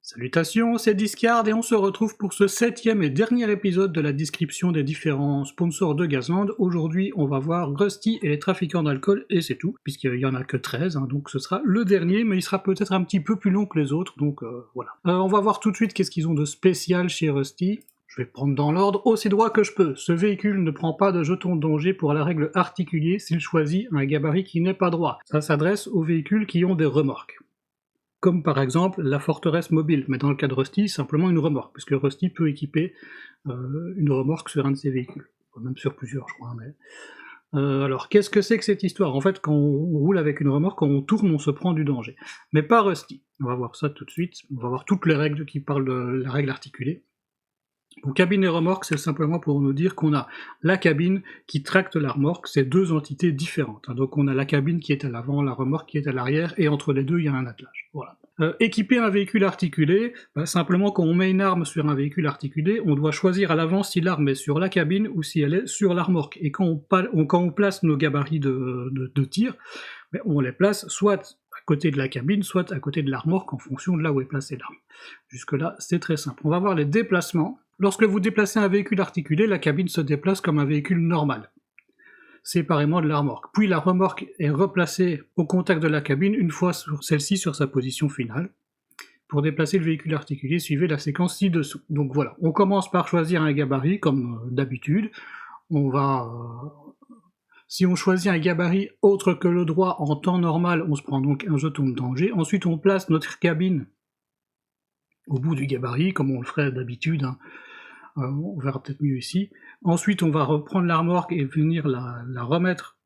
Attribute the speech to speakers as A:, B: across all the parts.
A: Salutations, c'est Discard et on se retrouve pour ce 7e et dernier épisode de la description des différents sponsors de Gazland. Aujourd'hui, on va voir Rusty et les trafiquants d'alcool, et c'est tout, puisqu'il y en a que 13, donc ce sera le dernier, mais il sera peut-être un petit peu plus long que les autres, donc voilà. On va voir tout de suite qu'est-ce qu'ils ont de spécial chez Rusty. Je vais prendre dans l'ordre aussi droit que je peux. Ce véhicule ne prend pas de jetons de danger pour la règle articulée s'il choisit un gabarit qui n'est pas droit. Ça s'adresse aux véhicules qui ont des remorques. Comme par exemple la forteresse mobile, mais dans le cas de Rusty, simplement une remorque, puisque Rusty peut équiper une remorque sur un de ses véhicules, même sur plusieurs je crois. Alors qu'est-ce que c'est que cette histoire? En fait, quand on roule avec une remorque, quand on tourne, on se prend du danger. Mais pas Rusty, on va voir ça tout de suite, on va voir toutes les règles qui parlent de la règle articulée. Donc cabine et remorque, c'est simplement pour nous dire qu'on a la cabine qui tracte la remorque, c'est deux entités différentes. Donc on a la cabine qui est à l'avant, la remorque qui est à l'arrière, et entre les deux il y a un attelage. Voilà. Équiper un véhicule articulé, simplement quand on met une arme sur un véhicule articulé, on doit choisir à l'avance si l'arme est sur la cabine ou si elle est sur la remorque. Et quand on place nos gabarits de tir, on les place soit à côté de la cabine, soit à côté de la remorque en fonction de là où est placée l'arme. Jusque là, c'est très simple. On va voir les déplacements. Lorsque vous déplacez un véhicule articulé, la cabine se déplace comme un véhicule normal, séparément de la remorque. Puis la remorque est replacée au contact de la cabine une fois celle-ci sur sa position finale. Pour déplacer le véhicule articulé, suivez la séquence ci-dessous. Donc voilà, on commence par choisir un gabarit, comme d'habitude. Si on choisit un gabarit autre que le droit en temps normal, on se prend donc un jeton de danger. Ensuite, on place notre cabine au bout du gabarit, comme on le ferait d'habitude, on verra peut-être mieux ici. Ensuite, on va reprendre la remorque et venir la remettre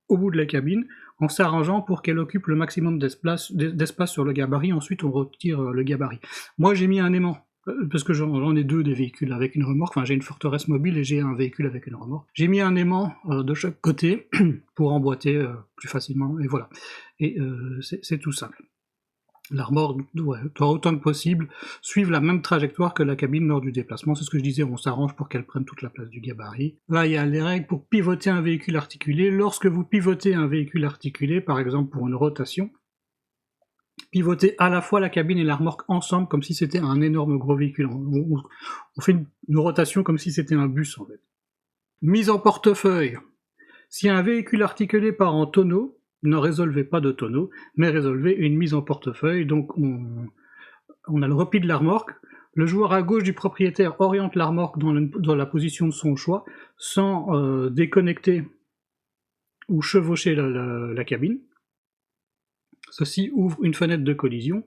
A: au bout de la cabine, en s'arrangeant pour qu'elle occupe le maximum d'espace sur le gabarit. Ensuite, on retire le gabarit. Moi, j'ai mis un aimant, parce que j'en ai deux des véhicules avec une remorque, enfin j'ai une forteresse mobile et j'ai un véhicule avec une remorque. J'ai mis un aimant de chaque côté pour emboîter plus facilement, et voilà. Et c'est tout simple. La remorque doit autant que possible suivre la même trajectoire que la cabine lors du déplacement, c'est ce que je disais, on s'arrange pour qu'elle prenne toute la place du gabarit. Là, il y a les règles pour pivoter un véhicule articulé. Lorsque vous pivotez un véhicule articulé, par exemple pour une rotation, pivotez à la fois la cabine et la remorque ensemble, comme si c'était un énorme gros véhicule. On fait une rotation comme si c'était un bus, en fait. Mise en portefeuille. Si un véhicule articulé part en tonneau, ne résolvez pas de tonneau, mais résolvez une mise en portefeuille. Donc on a le repli de la remorque. Le joueur à gauche du propriétaire oriente la remorque dans la position de son choix, sans déconnecter ou chevaucher la cabine. Ceci ouvre une fenêtre de collision.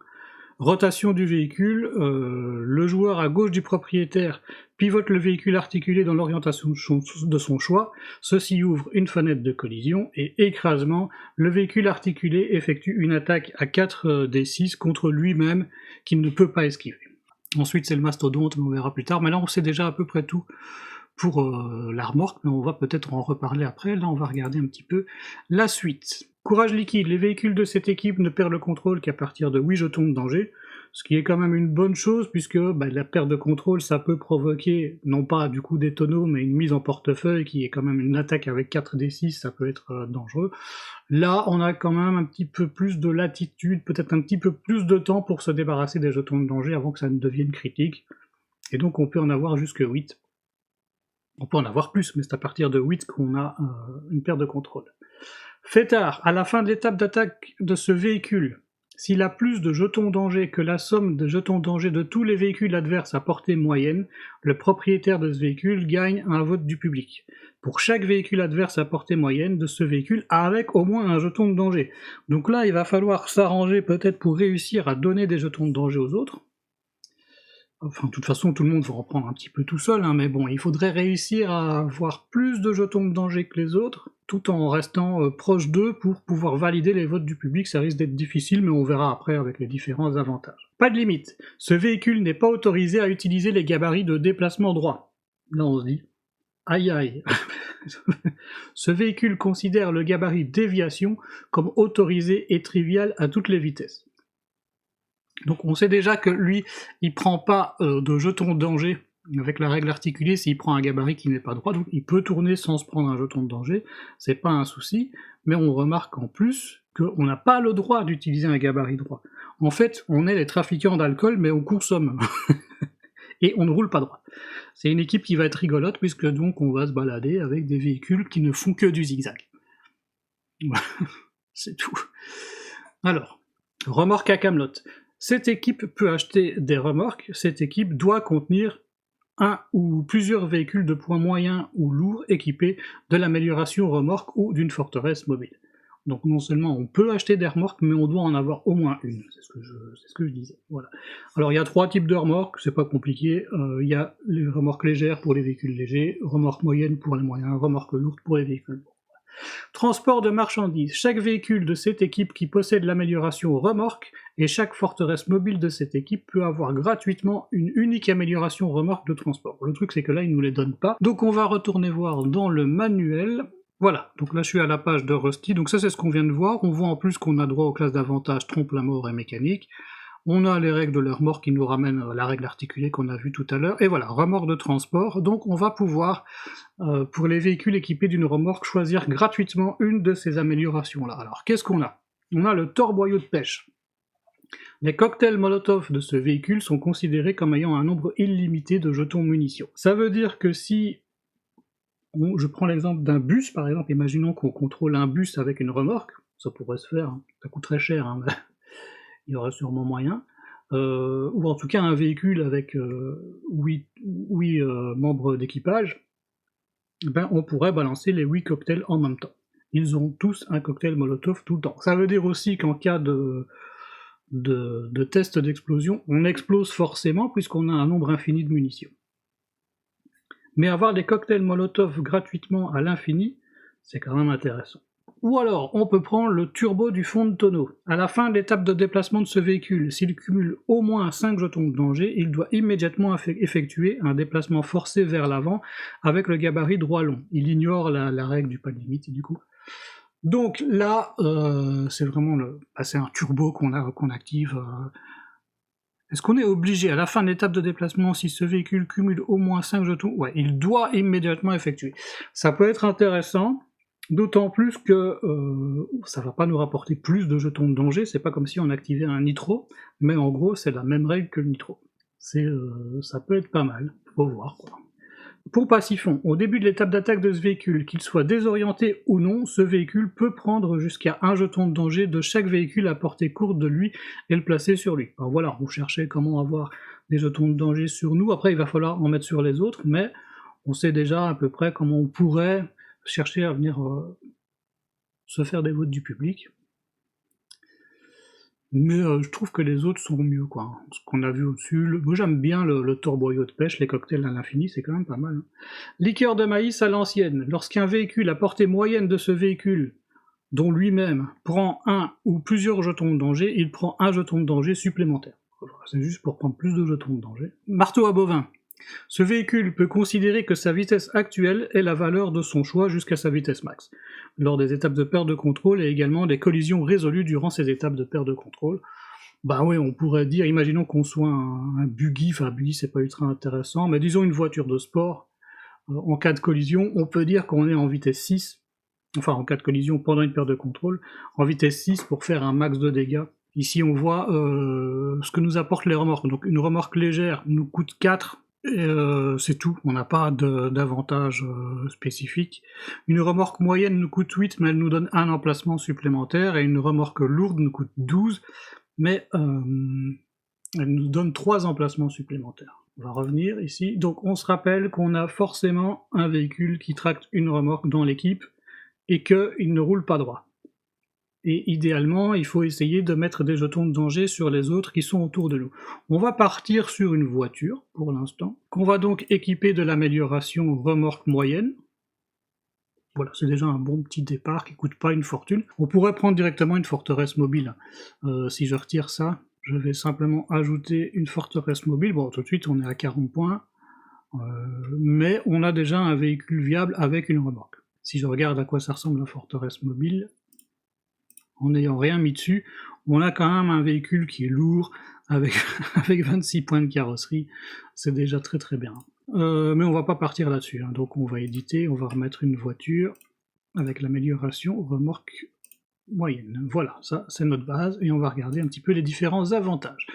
A: Rotation du véhicule, le joueur à gauche du propriétaire pivote le véhicule articulé dans l'orientation de son choix, ceci ouvre une fenêtre de collision, et écrasement, le véhicule articulé effectue une attaque à 4d6 contre lui-même qu'il ne peut pas esquiver. Ensuite c'est le mastodonte, mais on verra plus tard, mais là on sait déjà à peu près tout pour la remorque, mais on va peut-être en reparler après. Là on va regarder un petit peu la suite. Courage liquide, les véhicules de cette équipe ne perdent le contrôle qu'à partir de 8 jetons de danger, ce qui est quand même une bonne chose, puisque la perte de contrôle, ça peut provoquer, non pas du coup des tonneaux, mais une mise en portefeuille, qui est quand même une attaque avec 4d6, ça peut être dangereux. Là, on a quand même un petit peu plus de latitude, peut-être un petit peu plus de temps pour se débarrasser des jetons de danger avant que ça ne devienne critique, et donc on peut en avoir jusque 8. On peut en avoir plus, mais c'est à partir de 8 qu'on a une perte de contrôle. Fêtard, à la fin de l'étape d'attaque de ce véhicule, s'il a plus de jetons danger que la somme de jetons danger de tous les véhicules adverses à portée moyenne, le propriétaire de ce véhicule gagne un vote du public. Pour chaque véhicule adverse à portée moyenne de ce véhicule, avec au moins un jeton de danger. Donc là, il va falloir s'arranger peut-être pour réussir à donner des jetons de danger aux autres. Enfin, de toute façon, tout le monde va en prendre un petit peu tout seul, mais bon, il faudrait réussir à avoir plus de jetons de danger que les autres, tout en restant proche d'eux pour pouvoir valider les votes du public. Ça risque d'être difficile, mais on verra après avec les différents avantages. Pas de limite. Ce véhicule n'est pas autorisé à utiliser les gabarits de déplacement droit. Là, on se dit, aïe aïe. Ce véhicule considère le gabarit déviation comme autorisé et trivial à toutes les vitesses. Donc on sait déjà que lui, il prend pas de jetons de danger Avec la règle articulée, s'il prend un gabarit qui n'est pas droit, donc il peut tourner sans se prendre un jeton de danger, c'est pas un souci, mais on remarque en plus qu'on n'a pas le droit d'utiliser un gabarit droit. En fait, on est les trafiquants d'alcool, mais on consomme. Et on ne roule pas droit. C'est une équipe qui va être rigolote, puisque donc on va se balader avec des véhicules qui ne font que du zigzag. C'est tout. Alors, remorque à Camelot. Cette équipe peut acheter des remorques, cette équipe doit contenir un ou plusieurs véhicules de poids moyen ou lourd équipés de l'amélioration remorque ou d'une forteresse mobile. Donc non seulement on peut acheter des remorques, mais on doit en avoir au moins une, c'est ce que je disais. Voilà. Alors il y a 3 types de remorques, c'est pas compliqué, il y a les remorques légères pour les véhicules légers, remorques moyennes pour les moyens, remorques lourdes pour les véhicules lourds. Transport de marchandises. Chaque véhicule de cette équipe qui possède l'amélioration remorque et chaque forteresse mobile de cette équipe peut avoir gratuitement une unique amélioration remorque de transport. Le truc c'est que là ils nous les donnent pas, donc on va retourner voir dans le manuel. Voilà, donc là je suis à la page de Rusty, donc ça c'est ce qu'on vient de voir, on voit en plus qu'on a droit aux classes d'avantage trompe-la-mort et mécanique, on a les règles de la remorque qui nous ramènent à la règle articulée qu'on a vue tout à l'heure, et voilà, remorque de transport, donc on va pouvoir, pour les véhicules équipés d'une remorque, choisir gratuitement une de ces améliorations-là. Alors qu'est-ce qu'on a? On a le torboyau de pêche. Les cocktails Molotov de ce véhicule sont considérés comme ayant un nombre illimité de jetons munitions. Ça veut dire que si je prends l'exemple d'un bus, par exemple, imaginons qu'on contrôle un bus avec une remorque, ça pourrait se faire, hein. Ça coûte très cher, hein, mais il y aurait sûrement moyen, ou en tout cas un véhicule avec 8 membres d'équipage, ben on pourrait balancer les 8 cocktails en même temps. Ils ont tous un cocktail Molotov tout le temps. Ça veut dire aussi qu'en cas de test d'explosion, on explose forcément puisqu'on a un nombre infini de munitions. Mais avoir des cocktails Molotov gratuitement à l'infini, c'est quand même intéressant. Ou alors, on peut prendre le turbo du fond de tonneau. À la fin de l'étape de déplacement de ce véhicule, s'il cumule au moins 5 jetons de danger, il doit immédiatement effectuer un déplacement forcé vers l'avant avec le gabarit droit long. Il ignore la règle du pas de limite, du coup. Donc là, c'est vraiment c'est un turbo qu'on active. Est-ce qu'on est obligé, à la fin de l'étape de déplacement, si ce véhicule cumule au moins 5 jetons, ouais, il doit immédiatement effectuer. Ça peut être intéressant, d'autant plus que ça va pas nous rapporter plus de jetons de danger, c'est pas comme si on activait un nitro, mais en gros c'est la même règle que le nitro. Ça peut être pas mal, faut voir quoi. Pour Passifon, au début de l'étape d'attaque de ce véhicule, qu'il soit désorienté ou non, ce véhicule peut prendre jusqu'à un jeton de danger de chaque véhicule à portée courte de lui et le placer sur lui. Alors voilà, on cherchait comment avoir des jetons de danger sur nous, après il va falloir en mettre sur les autres, mais on sait déjà à peu près comment on pourrait chercher à venir se faire des votes du public. Mais je trouve que les autres sont mieux, quoi. Ce qu'on a vu au-dessus, moi j'aime bien le torboyau de pêche, les cocktails à l'infini, c'est quand même pas mal. Hein. Liqueur de maïs à l'ancienne. Lorsqu'un véhicule à portée moyenne de ce véhicule, dont lui-même, prend un ou plusieurs jetons de danger, il prend un jeton de danger supplémentaire. C'est juste pour prendre plus de jetons de danger. Marteau à bovin. Ce véhicule peut considérer que sa vitesse actuelle est la valeur de son choix jusqu'à sa vitesse max, lors des étapes de perte de contrôle et également des collisions résolues durant ces étapes de perte de contrôle. Bah oui, on pourrait dire, imaginons qu'on soit un buggy, enfin buggy c'est pas ultra intéressant, mais disons une voiture de sport, en cas de collision, on peut dire qu'on est en vitesse 6, enfin en cas de collision pendant une perte de contrôle, en vitesse 6 pour faire un max de dégâts. Ici on voit ce que nous apportent les remorques, donc une remorque légère nous coûte 4, et c'est tout, on n'a pas d'avantage spécifique. Une remorque moyenne nous coûte 8, mais elle nous donne un emplacement supplémentaire, et une remorque lourde nous coûte 12, mais elle nous donne 3 emplacements supplémentaires. On va revenir ici. Donc on se rappelle qu'on a forcément un véhicule qui tracte une remorque dans l'équipe, et qu'il ne roule pas droit. Et idéalement, il faut essayer de mettre des jetons de danger sur les autres qui sont autour de nous. On va partir sur une voiture, pour l'instant, qu'on va donc équiper de l'amélioration remorque moyenne. Voilà, c'est déjà un bon petit départ qui coûte pas une fortune. On pourrait prendre directement une forteresse mobile. Si je retire ça, je vais simplement ajouter une forteresse mobile. Bon, tout de suite, on est à 40 points. Mais on a déjà un véhicule viable avec une remorque. Si je regarde à quoi ça ressemble la forteresse mobile, en n'ayant rien mis dessus, on a quand même un véhicule qui est lourd, avec 26 points de carrosserie, c'est déjà très très bien. Mais on va pas partir là-dessus, hein. Donc on va éditer, on va remettre une voiture avec l'amélioration remorque moyenne. Voilà, ça c'est notre base, et on va regarder un petit peu les différents avantages.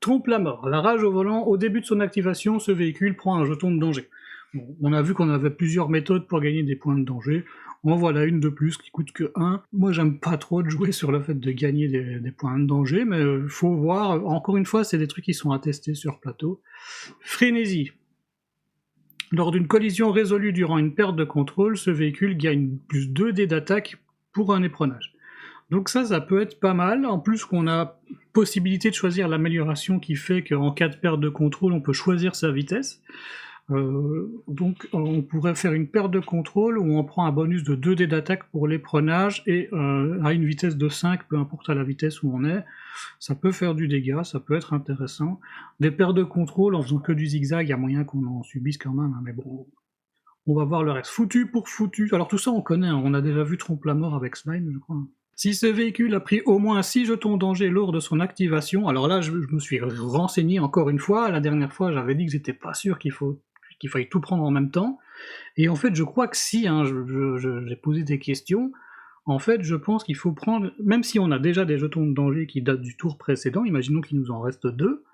A: Trompe la mort, la rage au volant, au début de son activation, ce véhicule prend un jeton de danger. Bon, on a vu qu'on avait plusieurs méthodes pour gagner des points de danger, en voilà une de plus qui coûte que 1. Moi j'aime pas trop de jouer sur le fait de gagner des points de danger, mais faut voir, encore une fois c'est des trucs qui sont attestés sur plateau. Frénésie. Lors d'une collision résolue durant une perte de contrôle, ce véhicule gagne plus 2 dés d'attaque pour un éperonnage. Donc ça peut être pas mal, en plus qu'on a possibilité de choisir l'amélioration qui fait qu'en cas de perte de contrôle, on peut choisir sa vitesse. Donc on pourrait faire une perte de contrôle où on prend un bonus de 2 dés d'attaque pour l'éperonnage et à une vitesse de 5, peu importe à la vitesse où on est. Ça peut faire du dégât, ça peut être intéressant. Des pertes de contrôle en faisant que du zigzag, il y a moyen qu'on en subisse quand même, hein, mais bon, on va voir le reste. Foutu pour foutu, alors tout ça on connaît, hein, on a déjà vu Trompe la mort avec Slime, je crois. Si ce véhicule a pris au moins 6 jetons danger lors de son activation, alors là je me suis renseigné encore une fois, la dernière fois j'avais dit que j'étais pas sûr qu'il faille tout prendre en même temps, et en fait je crois que si, hein, j'ai posé des questions, en fait je pense qu'il faut prendre, même si on a déjà des jetons de danger qui datent du tour précédent, imaginons qu'il nous en reste 2,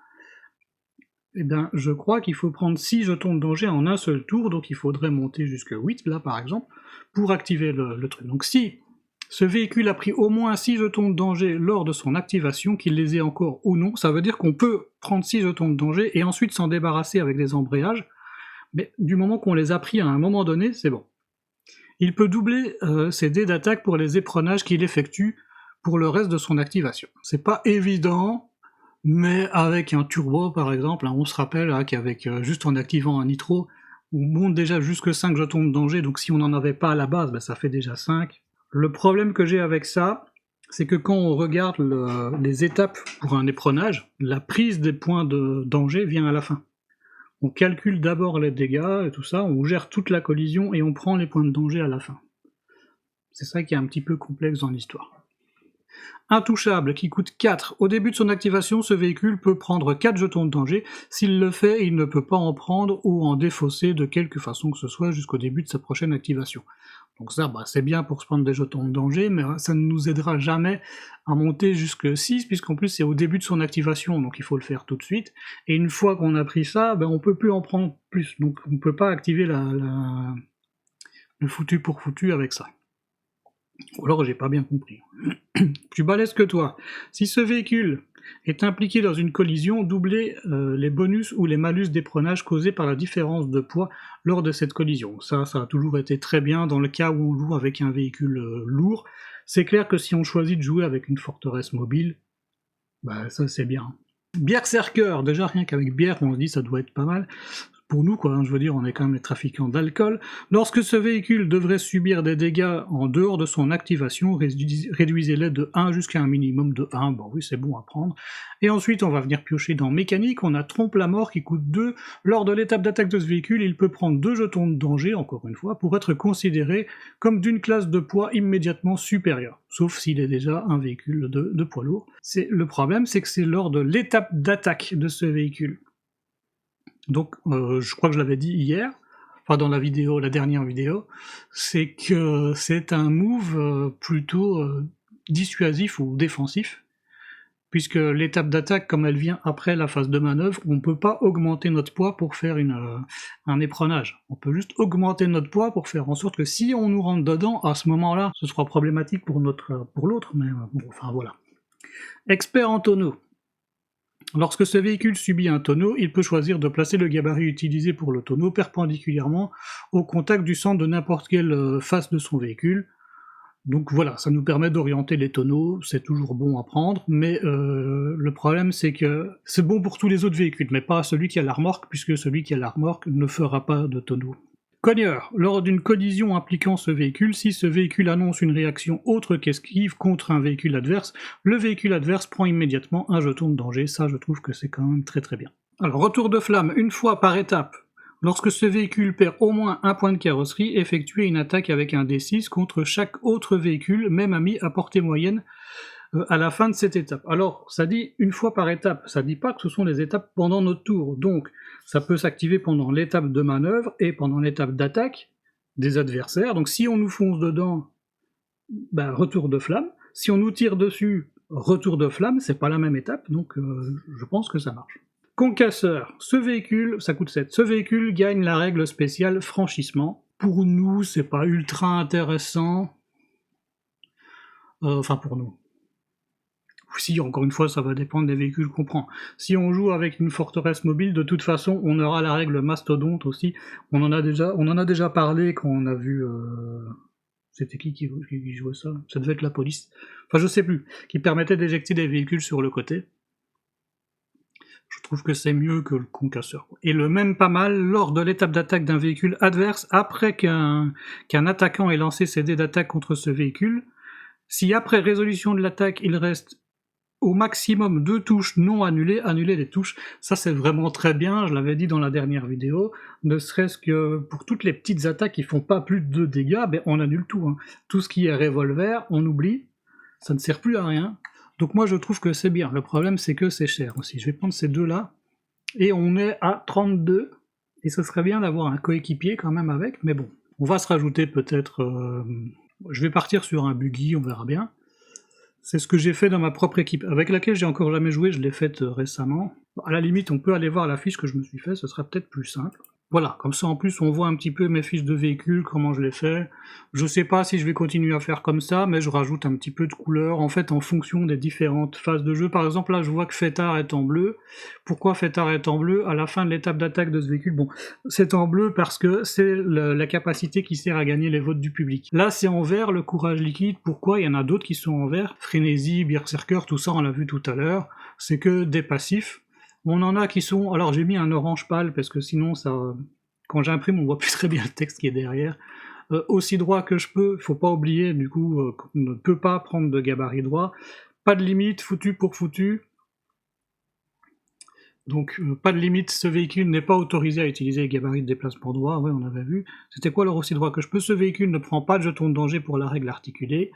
A: eh bien je crois qu'il faut prendre 6 jetons de danger en un seul tour, donc il faudrait monter jusqu'à 8 là par exemple, pour activer le truc. Donc si ce véhicule a pris au moins 6 jetons de danger lors de son activation, qu'il les ait encore ou non, ça veut dire qu'on peut prendre 6 jetons de danger et ensuite s'en débarrasser avec des embrayages, mais du moment qu'on les a pris à un moment donné, c'est bon. Il peut doubler ses dés d'attaque pour les éperonnages qu'il effectue pour le reste de son activation. C'est pas évident, mais avec un turbo par exemple, hein, on se rappelle hein, qu'avec juste en activant un nitro, on monte déjà jusque 5 jetons de danger, donc si on n'en avait pas à la base, ben, ça fait déjà 5. Le problème que j'ai avec ça, c'est que quand on regarde les étapes pour un éperonnage, la prise des points de danger vient à la fin. On calcule d'abord les dégâts et tout ça, on gère toute la collision et on prend les points de danger à la fin. C'est ça qui est un petit peu complexe dans l'histoire. Intouchable, qui coûte 4. Au début de son activation, ce véhicule peut prendre 4 jetons de danger. S'il le fait, il ne peut pas en prendre ou en défausser de quelque façon que ce soit jusqu'au début de sa prochaine activation. Donc ça, c'est bien pour se prendre des jetons de danger, mais ça ne nous aidera jamais à monter jusque 6, puisqu'en plus c'est au début de son activation, donc il faut le faire tout de suite. Et une fois qu'on a pris ça, on peut plus en prendre plus, donc on peut pas activer le foutu pour foutu avec ça. Ou alors j'ai pas bien compris. Plus balèze que toi. Si ce véhicule est impliqué dans une collision, doublez les bonus ou les malus d'éperonnage causés par la différence de poids lors de cette collision. Ça a toujours été très bien dans le cas où on joue avec un véhicule lourd. C'est clair que si on choisit de jouer avec une forteresse mobile, ça c'est bien. Berserker, déjà rien qu'avec bière, on se dit ça doit être pas mal. Pour nous, quoi, hein, je veux dire, on est quand même les trafiquants d'alcool. Lorsque ce véhicule devrait subir des dégâts en dehors de son activation, réduisez-les de 1 jusqu'à un minimum de 1, bon oui, c'est bon à prendre. Et ensuite, on va venir piocher dans mécanique, on a Trompe la mort qui coûte 2. Lors de l'étape d'attaque de ce véhicule, il peut prendre 2 jetons de danger, encore une fois, pour être considéré comme d'une classe de poids immédiatement supérieure, sauf s'il est déjà un véhicule de poids lourd. Le problème, c'est que c'est lors de l'étape d'attaque de ce véhicule. Donc, je crois que je l'avais dit hier, enfin dans la dernière vidéo, c'est que c'est un move plutôt dissuasif ou défensif, puisque l'étape d'attaque, comme elle vient après la phase de manœuvre, on ne peut pas augmenter notre poids pour faire un éperonnage. On peut juste augmenter notre poids pour faire en sorte que si on nous rentre dedans, à ce moment-là, ce sera problématique pour l'autre, mais bon, enfin voilà. Expert en tonneau. Lorsque ce véhicule subit un tonneau, il peut choisir de placer le gabarit utilisé pour le tonneau perpendiculairement au contact du centre de n'importe quelle face de son véhicule. Donc voilà, ça nous permet d'orienter les tonneaux, c'est toujours bon à prendre, mais le problème c'est que c'est bon pour tous les autres véhicules, mais pas celui qui a la remorque, puisque celui qui a la remorque ne fera pas de tonneau. Cogneur. Lors d'une collision impliquant ce véhicule, si ce véhicule annonce une réaction autre qu'esquive contre un véhicule adverse, le véhicule adverse prend immédiatement un jeton de danger. Ça, je trouve que c'est quand même très très bien. Alors, retour de flamme, une fois par étape. Lorsque ce véhicule perd au moins un point de carrosserie, effectuez une attaque avec un D6 contre chaque autre véhicule, même ami à portée moyenne, à la fin de cette étape. Alors, ça dit une fois par étape, ça dit pas que ce sont les étapes pendant notre tour, donc ça peut s'activer pendant l'étape de manœuvre et pendant l'étape d'attaque des adversaires. Donc si on nous fonce dedans, ben, retour de flamme. Si on nous tire dessus, retour de flamme, c'est pas la même étape, donc je pense que ça marche. Concasseur, ce véhicule, ça coûte 7. Ce véhicule gagne la règle spéciale franchissement. Pour nous, c'est pas ultra intéressant. Enfin, pour nous. Si, encore une fois, ça va dépendre des véhicules qu'on prend. Si on joue avec une forteresse mobile, de toute façon, on aura la règle mastodonte aussi. On en a déjà parlé quand on a vu... C'était qui jouait ça? Ça devait être la police. Enfin, je sais plus. Qui permettait d'éjecter des véhicules sur le côté. Je trouve que c'est mieux que le concasseur. Et le même pas mal lors de l'étape d'attaque d'un véhicule adverse, après qu'un attaquant ait lancé ses dés d'attaque contre ce véhicule, si après résolution de l'attaque, il reste au maximum 2 touches non annulées, annuler les touches, ça c'est vraiment très bien, je l'avais dit dans la dernière vidéo, ne serait-ce que pour toutes les petites attaques qui font pas plus de 2 dégâts, ben on annule tout. Hein. Tout ce qui est revolver, on oublie, ça ne sert plus à rien. Donc moi je trouve que c'est bien, le problème c'est que c'est cher aussi. Je vais prendre ces deux-là, et on est à 32, et ce serait bien d'avoir un coéquipier quand même avec, mais bon, on va se rajouter peut-être... Je vais partir sur un buggy, on verra bien. C'est ce que j'ai fait dans ma propre équipe, avec laquelle j'ai encore jamais joué, je l'ai faite récemment. À la limite, on peut aller voir la fiche que je me suis fait, ce sera peut-être plus simple. Voilà, comme ça en plus on voit un petit peu mes fiches de véhicules, comment je les fais. Je sais pas si je vais continuer à faire comme ça, mais je rajoute un petit peu de couleur, en fait en fonction des différentes phases de jeu. Par exemple là je vois que Fêtard est en bleu. Pourquoi Fêtard est en bleu? À la fin de l'étape d'attaque de ce véhicule, bon, c'est en bleu parce que c'est la capacité qui sert à gagner les votes du public. Là c'est en vert, le courage liquide. Pourquoi? Il y en a d'autres qui sont en vert. Frénésie, Berserker, tout ça on l'a vu tout à l'heure. C'est que des passifs. On en a qui sont... Alors j'ai mis un orange pâle, parce que sinon, ça, quand j'imprime, on voit plus très bien le texte qui est derrière. Aussi droit que je peux, faut pas oublier, du coup, qu'on ne peut pas prendre de gabarit droit. Pas de limite, foutu pour foutu. Donc, pas de limite, ce véhicule n'est pas autorisé à utiliser les gabarits de déplacement droit, ouais, on avait vu. C'était quoi leur aussi droit que je peux? Ce véhicule ne prend pas de jeton de danger pour la règle articulée.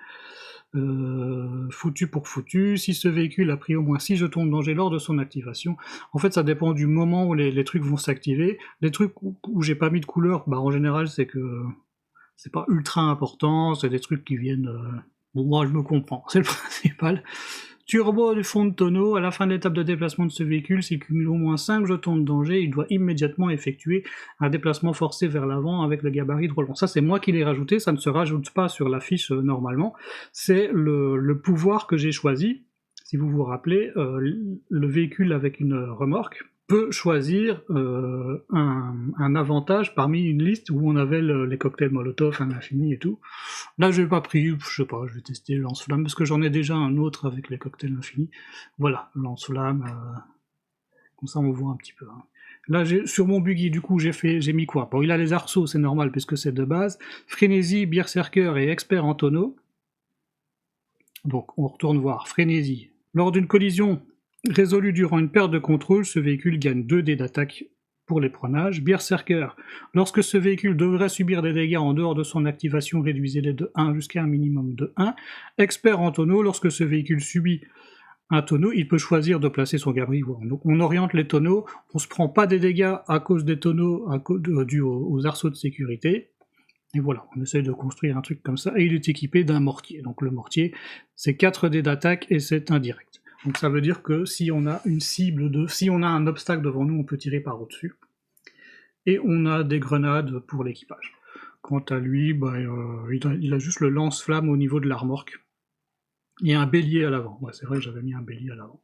A: Foutu pour foutu, si ce véhicule a pris au moins 6 jetons de danger lors de son activation. En fait, ça dépend du moment où les trucs vont s'activer. Les trucs où j'ai pas mis de couleur, bah en général, c'est que c'est pas ultra important, c'est des trucs qui viennent... Bon, moi, je me comprends, c'est le principal. Turbo du fond de tonneau, à la fin de l'étape de déplacement de ce véhicule, s'il cumule au moins 5 jetons de danger, il doit immédiatement effectuer un déplacement forcé vers l'avant avec le gabarit de relevant. Ça c'est moi qui l'ai rajouté, ça ne se rajoute pas sur la fiche normalement, c'est le pouvoir que j'ai choisi. Si vous vous rappelez, le véhicule avec une remorque peut choisir un avantage parmi une liste où on avait les cocktails Molotov à l'infini et tout. Là, j'ai pas pris, je sais pas, je vais tester le lance-flamme, parce que j'en ai déjà un autre avec les cocktails infinis. Voilà, lance-flamme, comme ça on voit un petit peu. Hein. Là, sur mon buggy, du coup, j'ai mis quoi? Bon, il a les arceaux, c'est normal, puisque c'est de base. Frénésie, Berserker et expert en tonneau. Donc, on retourne voir. Frénésie. Lors d'une collision résolue durant une perte de contrôle, ce véhicule gagne 2 dés d'attaque pour l'éperonage. Berserker. Lorsque ce véhicule devrait subir des dégâts en dehors de son activation, réduisez-les de 1 jusqu'à un minimum de 1. Expert en tonneau. Lorsque ce véhicule subit un tonneau, il peut choisir de placer son gabarit. Donc on oriente les tonneaux, on se prend pas des dégâts à cause des tonneaux dus aux arceaux de sécurité. Et voilà, on essaye de construire un truc comme ça, et il est équipé d'un mortier. Donc le mortier, c'est 4 dés d'attaque et c'est indirect. Donc ça veut dire que si on a une cible si on a un obstacle devant nous, on peut tirer par au-dessus. Et on a des grenades pour l'équipage. Quant à lui, bah, il a juste le lance-flamme au niveau de la remorque. Et un bélier à l'avant. Ouais, c'est vrai que j'avais mis un bélier à l'avant.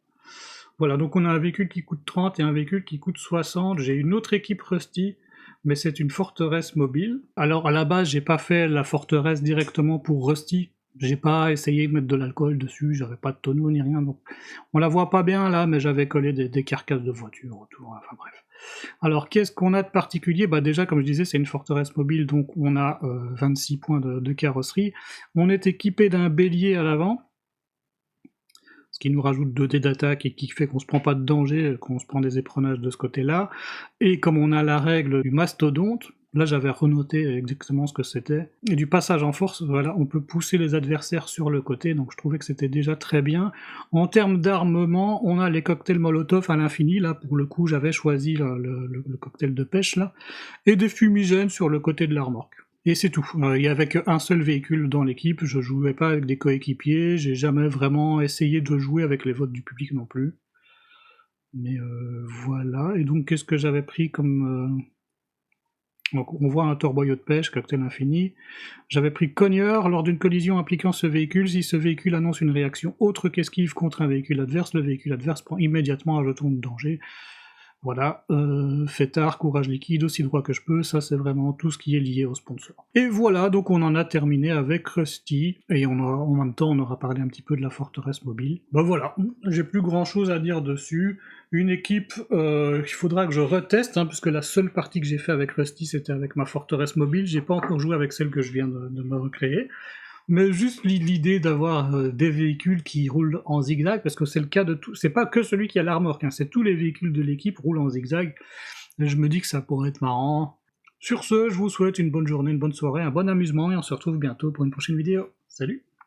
A: Voilà, donc on a un véhicule qui coûte 30 et un véhicule qui coûte 60. J'ai une autre équipe Rusty, mais c'est une forteresse mobile. Alors à la base, j'ai pas fait la forteresse directement pour Rusty. J'ai pas essayé de mettre de l'alcool dessus, j'avais pas de tonneau ni rien, donc on la voit pas bien là, mais j'avais collé des carcasses de voitures autour, enfin bref. Alors qu'est-ce qu'on a de particulier? Bah déjà, comme je disais, c'est une forteresse mobile, donc on a 26 points de carrosserie. On est équipé d'un bélier à l'avant, ce qui nous rajoute 2 dés d'attaque et qui fait qu'on se prend pas de danger, qu'on se prend des éperonnages de ce côté-là. Et comme on a la règle du mastodonte, Là, j'avais renoté exactement ce que c'était. Et du passage en force, voilà, on peut pousser les adversaires sur le côté, donc je trouvais que c'était déjà très bien. En termes d'armement, on a les cocktails Molotov à l'infini, là, pour le coup, j'avais choisi le cocktail de pêche, là, et des fumigènes sur le côté de la remorque. Et c'est tout. Il y avait qu'un seul véhicule dans l'équipe, je jouais pas avec des coéquipiers, j'ai jamais vraiment essayé de jouer avec les votes du public non plus. Mais voilà, et donc qu'est-ce que j'avais pris comme... Donc on voit un torboyau de pêche, cocktail infini. J'avais pris cogneur lors d'une collision impliquant ce véhicule. Si ce véhicule annonce une réaction autre qu'esquive contre un véhicule adverse, le véhicule adverse prend immédiatement un jeton de danger. Voilà, fêtard, courage liquide, aussi droit que je peux, ça c'est vraiment tout ce qui est lié au sponsor. Et voilà, donc on en a terminé avec Rusty, et en même temps on aura parlé un petit peu de la forteresse mobile. Bah voilà, j'ai plus grand chose à dire dessus. Une équipe qu'il faudra que je reteste, puisque la seule partie que j'ai fait avec Rusty c'était avec ma forteresse mobile, j'ai pas encore joué avec celle que je viens de me recréer. Mais juste l'idée d'avoir des véhicules qui roulent en zigzag, parce que c'est le cas de tout, c'est pas que celui qui a la remorque, c'est tous les véhicules de l'équipe roulent en zigzag, et je me dis que ça pourrait être marrant. Sur ce, je vous souhaite une bonne journée, une bonne soirée, un bon amusement, et on se retrouve bientôt pour une prochaine vidéo. Salut!